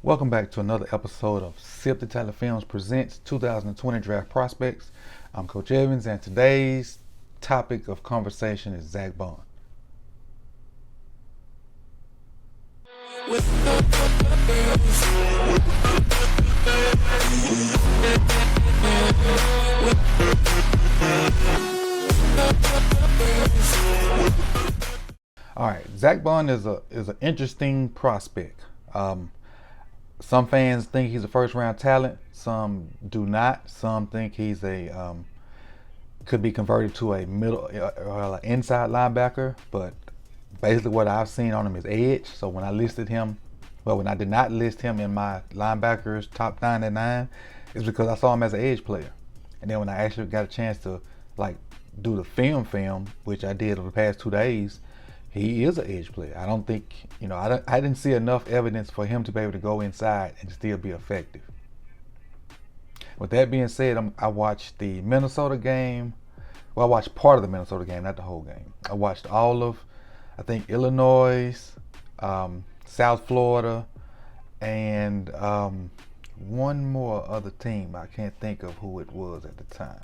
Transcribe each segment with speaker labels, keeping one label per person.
Speaker 1: Welcome back to another episode of Sip the Tyler Films presents 2020 Draft Prospects. I'm Coach Evans, and today's topic of conversation is Zack Baun. All right, Zack Baun is an interesting prospect. Some fans think he's a first-round talent. Some do not. Some think he's could be converted to a middle or inside linebacker. But basically, what I've seen on him is edge. So when I did not list him in my linebackers top 99, it's because I saw him as an edge player. And then when I actually got a chance to do the film, which I did over the past 2 days, he is an edge player. I don't think, I didn't see enough evidence for him to be able to go inside and still be effective. With that being said, I watched the Minnesota game. Well, I watched part of the Minnesota game, not the whole game. I watched all of, I think, Illinois, South Florida, and one more other team. I can't think of who it was at the time.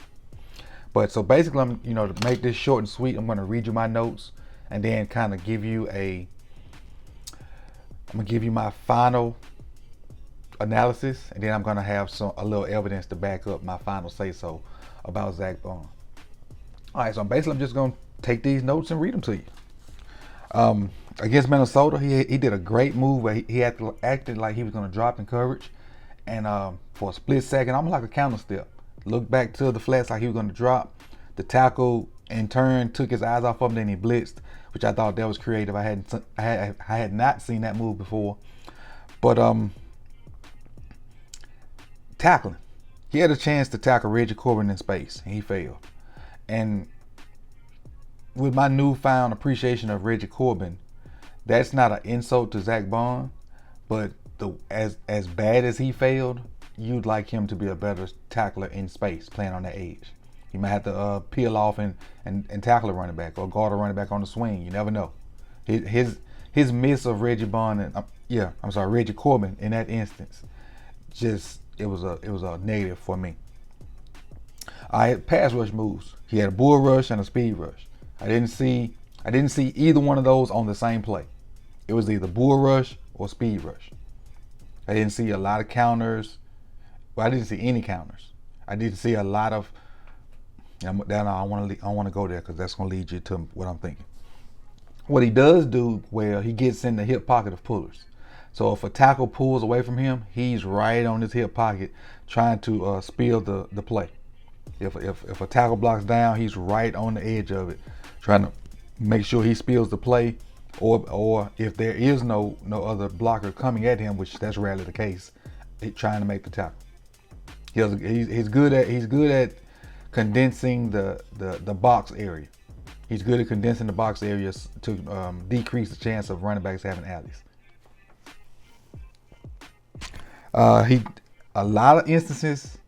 Speaker 1: But so basically, to make this short and sweet, I'm going to read you my notes and then kind of give you I'm gonna give you my final analysis, and then I'm gonna have a little evidence to back up my final say-so about Zack Baun. All right, so I'm just gonna take these notes and read them to you. Against Minnesota, he did a great move where he acted like he was gonna drop in coverage, and for a split second, almost like a counter step, looked back to the flats like he was gonna drop. The tackle in turn took his eyes off of him, then he blitzed, which I thought that was creative. I had not seen that move before. But tackling, he had a chance to tackle Reggie Corbin in space, and he failed. And with my newfound appreciation of Reggie Corbin, that's not an insult to Zack Baun, but as bad as he failed, you'd like him to be a better tackler in space, playing on that edge. He might have to peel off and tackle a running back or guard a running back on the swing. You never know. His miss of Reggie Corbin in that instance, it was a negative for me. I had pass rush moves. He had a bull rush and a speed rush. I didn't see either one of those on the same play. It was either bull rush or speed rush. I didn't see a lot of counters. Well, I didn't see any counters. I didn't see a lot of. I want to go there because that's going to lead you to what I'm thinking. What he does do well, he gets in the hip pocket of pullers. So if a tackle pulls away from him, he's right on his hip pocket trying to spill the play. If a tackle blocks down, he's right on the edge of it, trying to make sure he spills the play. Or if there is no other blocker coming at him, which that's rarely the case, he's trying to make the tackle. He's good at condensing the box area. He's good at condensing the box areas to decrease the chance of running backs having alleys. A lot of instances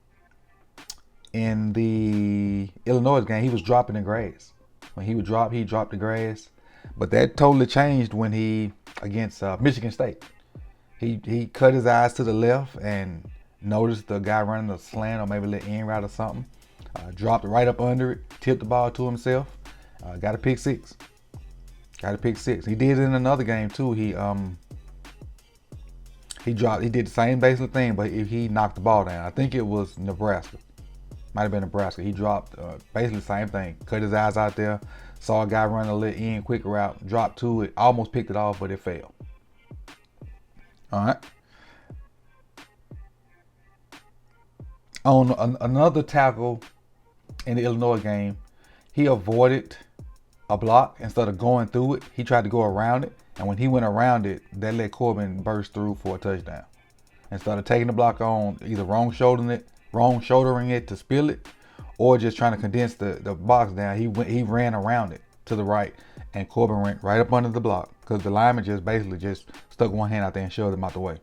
Speaker 1: in the Illinois game, he was dropping the grass. When he would drop, he dropped the grass. But that totally changed when against Michigan State. He cut his eyes to the left and noticed the guy running a slant or maybe a little end route or something. Dropped right up under it, tipped the ball to himself, got a pick six. He did it in another game too. He did the same basic thing, but he knocked the ball down. I think it was Nebraska. Might have been Nebraska. He dropped basically the same thing. Cut his eyes out there, saw a guy running a little in quick route, dropped to it, almost picked it off, but it failed. All right. On another tackle in the Illinois game, he avoided a block instead of going through it. He tried to go around it, and when he went around it, that let Corbin burst through for a touchdown. Instead of taking the block on, either wrong shouldering it to spill it, or just trying to condense the box down, he ran around it to the right, and Corbin went right up under the block because the lineman just stuck one hand out there and shoved him out the way.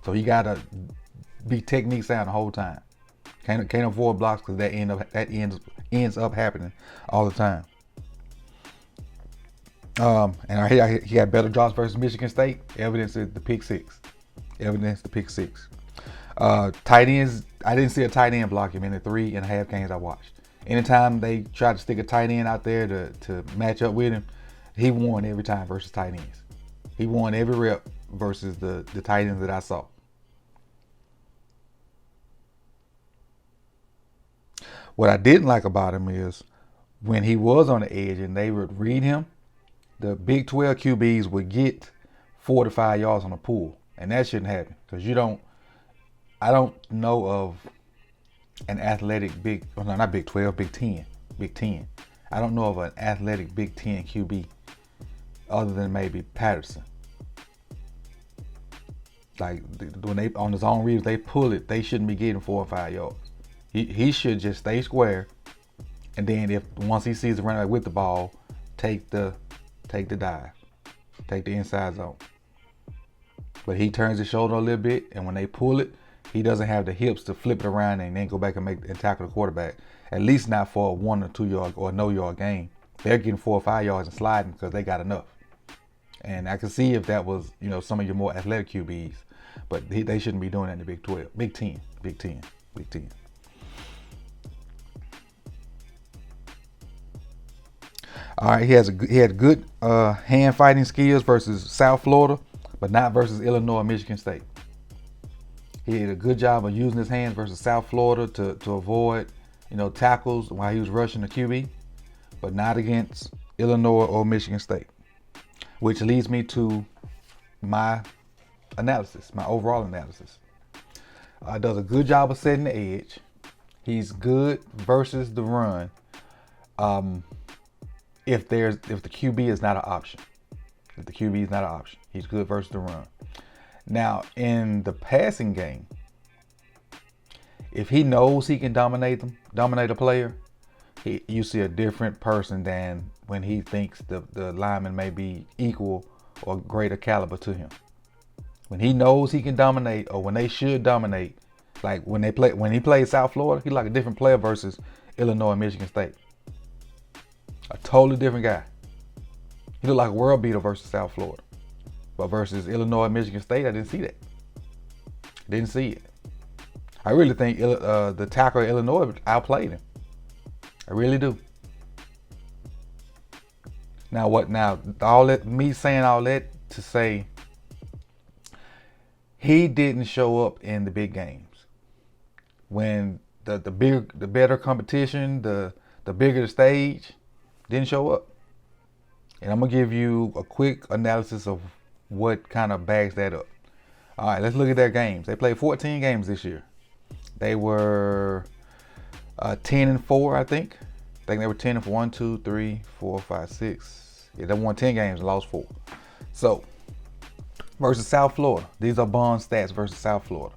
Speaker 1: So he got to be technique sound the whole time. Can't avoid blocks because that ends up happening all the time. And he had better drops versus Michigan State. Evidence is the pick six. Evidence the pick six. Tight ends, I didn't see a tight end block him in the 3.5 games I watched. Anytime they tried to stick a tight end out there to match up with him, he won every time versus tight ends. He won every rep versus the tight ends that I saw. What I didn't like about him is when he was on the edge and they would read him, the Big 12 QBs would get 4 to 5 yards on a pull. And that shouldn't happen because I don't know of an athletic not Big 12, Big 10. Big 10. I don't know of an athletic Big 10 QB other than maybe Patterson. Like when they on his own reads, they pull it, they shouldn't be getting 4 or 5 yards. He should just stay square, and then once he sees the running back with the ball, take the dive, take the inside zone. But he turns his shoulder a little bit, and when they pull it, he doesn't have the hips to flip it around and then go back and tackle the quarterback. At least not for a 1 or 2 yard or no yard gain. They're getting 4 or 5 yards and sliding because they got enough. And I can see if that was some of your more athletic QBs, but they shouldn't be doing that in the Big 12, Big 10, Big 10, Big 10. All right, he had good hand fighting skills versus South Florida, but not versus Illinois and Michigan State. He did a good job of using his hands versus South Florida to avoid tackles while he was rushing the QB, but not against Illinois or Michigan State. Which leads me to my analysis, my overall analysis. Does a good job of setting the edge. He's good versus the run. If the QB is not an option. If the QB is not an option, he's good versus the run. Now, in the passing game, if he knows he can dominate a player, you see a different person than when he thinks the lineman may be equal or greater caliber to him. When he knows he can dominate, or when they should dominate, like when he played South Florida, he's like a different player versus Illinois and Michigan State. A totally different guy. He looked like a world beater versus South Florida. But versus Illinois and Michigan State, I didn't see that. Didn't see it. I really think the tackle of Illinois outplayed him. I really do. Now me saying all that to say he didn't show up in the big games. When the better competition, the bigger the stage, didn't show up. And I'm gonna give you a quick analysis of what kind of bags that up. All right, let's look at their games. They played 14 games this year. They were 10-4, I think. I think they were 10 for 1, 2, 3, 4, 5, 6. Yeah, they won 10 games and lost 4. So, versus South Florida. These are Baun stats versus South Florida.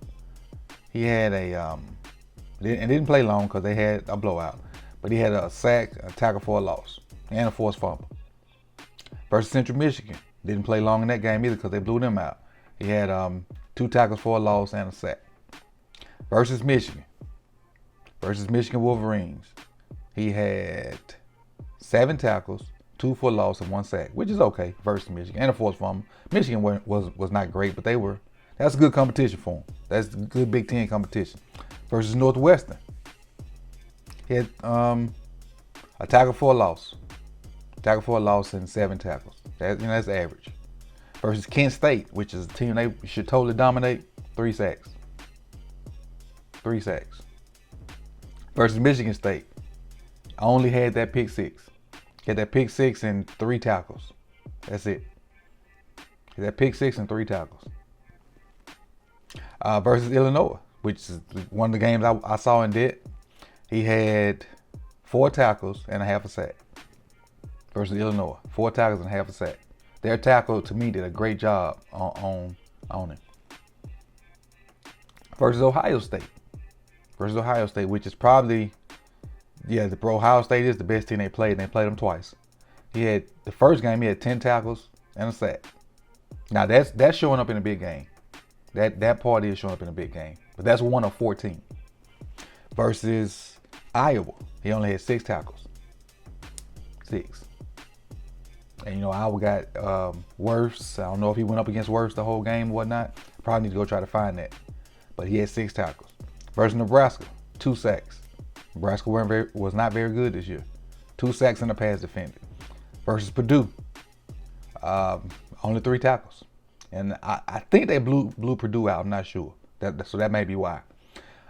Speaker 1: He had and didn't play long because they had a blowout. But he had a sack, a tackle for a loss, and a forced fumble. Versus Central Michigan. Didn't play long in that game either because they blew them out. He had 2 tackles for a loss and a sack. Versus Michigan Wolverines. He had 7 tackles, 2 for a loss, and 1 sack, which is okay versus Michigan, and a forced fumble. Michigan was not great, but that's a good competition for him. That's good Big 10 competition. Versus Northwestern. He had a tackle for a loss. Tackle for a loss and 7 tackles. That's average. Versus Kent State, which is a team they should totally dominate, 3 sacks. 3 sacks. Versus Michigan State, only had that pick 6. He had that pick 6 and 3 tackles. That's it. He had that pick 6 and 3 tackles. Versus Illinois, which is one of the games I saw in debt. He had 4 tackles and a half a sack. Versus Illinois, 4 tackles and a half a sack. Their tackle, to me, did a great job on him. Versus Ohio State. Which is probably, Ohio State is the best team they played, and they played them twice. The first game, he had 10 tackles and a sack. Now, that's showing up in a big game. That part is showing up in a big game. But that's 1 of 14. Versus Iowa, he only had 6 tackles. 6. And Iowa got Wirfs. I don't know if he went up against Wirfs the whole game or whatnot, probably need to go try to find that. But he had 6 tackles. Versus Nebraska, 2 sacks. Nebraska was not very good this year. 2 sacks in the pass defended. Versus Purdue, only 3 tackles. And I think they blew Purdue out. I'm not sure. So that may be why.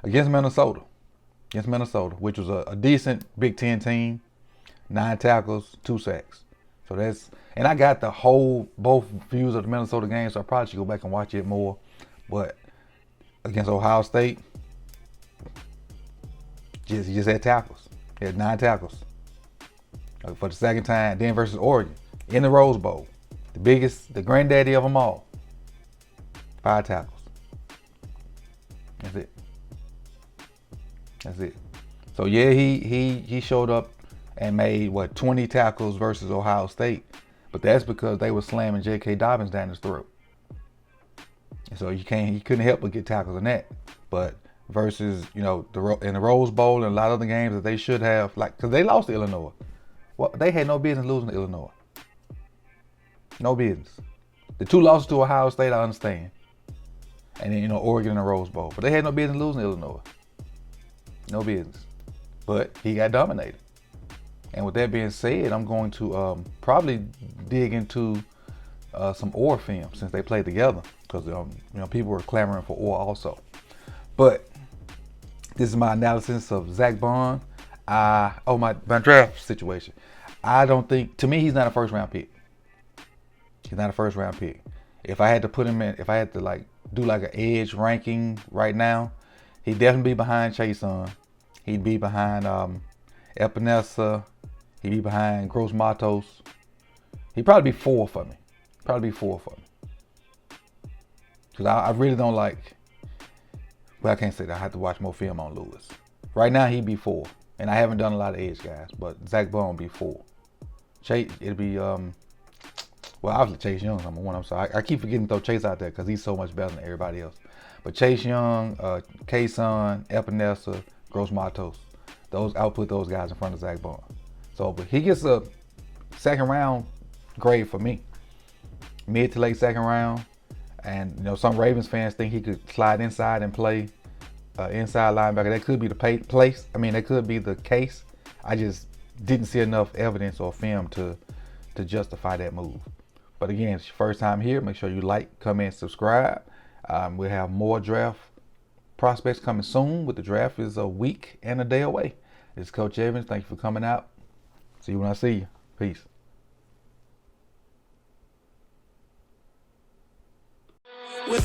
Speaker 1: Against Minnesota, which was a decent Big Ten team, 9 tackles, 2 sacks. So and I got both views of the Minnesota game, so I probably should go back and watch it more. But against Ohio State, he just had tackles. He had 9 tackles for the second time. Then versus Oregon in the Rose Bowl, the granddaddy of them all, 5 tackles. That's it. So yeah, he showed up and made 20 tackles versus Ohio State, but that's because they were slamming J.K. Dobbins down his throat. And so he couldn't help but get tackles in that. But versus in the Rose Bowl and a lot of other games that they should have, because they lost to Illinois. Well, they had no business losing to Illinois. No business. The 2 losses to Ohio State, I understand. And then, Oregon in the Rose Bowl. But they had no business losing to Illinois. No business. But he got dominated. And with that being said, I'm going to probably dig into some Orr film since they played together. Because, people were clamoring for Orr also. But this is my analysis of Zack Baun. My draft situation. To me, he's not a first round pick. He's not a first round pick. If I had to put him in, if I had to do an edge ranking right now, he'd definitely be behind Chase Young. He'd be behind Epinesa. He'd be behind Gross Matos. He'd probably be 4 for me. Because I really don't like, well, I can't say that. I have to watch more film on Lewis. Right now, he'd be 4. And I haven't done a lot of edge guys, but Zack Baun would be 4. Chase, it'd be, obviously Chase Young's number 1. I'm sorry. I keep forgetting to throw Chase out there because he's so much better than everybody else. But Chase Young, K-Son, Epinesa, Gross Matos. I'll put those guys in front of Zack Baun. So, but he gets a second round grade for me. Mid to late second round. And, some Ravens fans think he could slide inside and play inside linebacker. That could be that could be the case. I just didn't see enough evidence or film to justify that move. But again, if it's your first time here, make sure you like, comment, subscribe. We'll have more draft prospects coming soon. With the draft is a week and a day away. This is Coach Evans. Thank you for coming out. See you when I see you. Peace. With